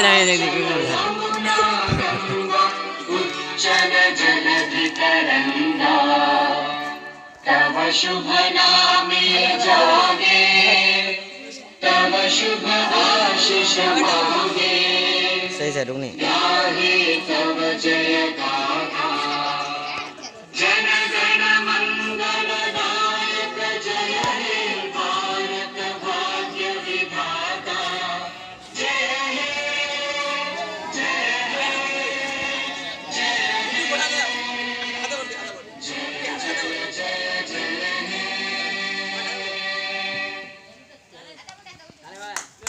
देख तव शुभ नामे जागे तव शुभ आशीष मांगे सही से रुकनी तव जय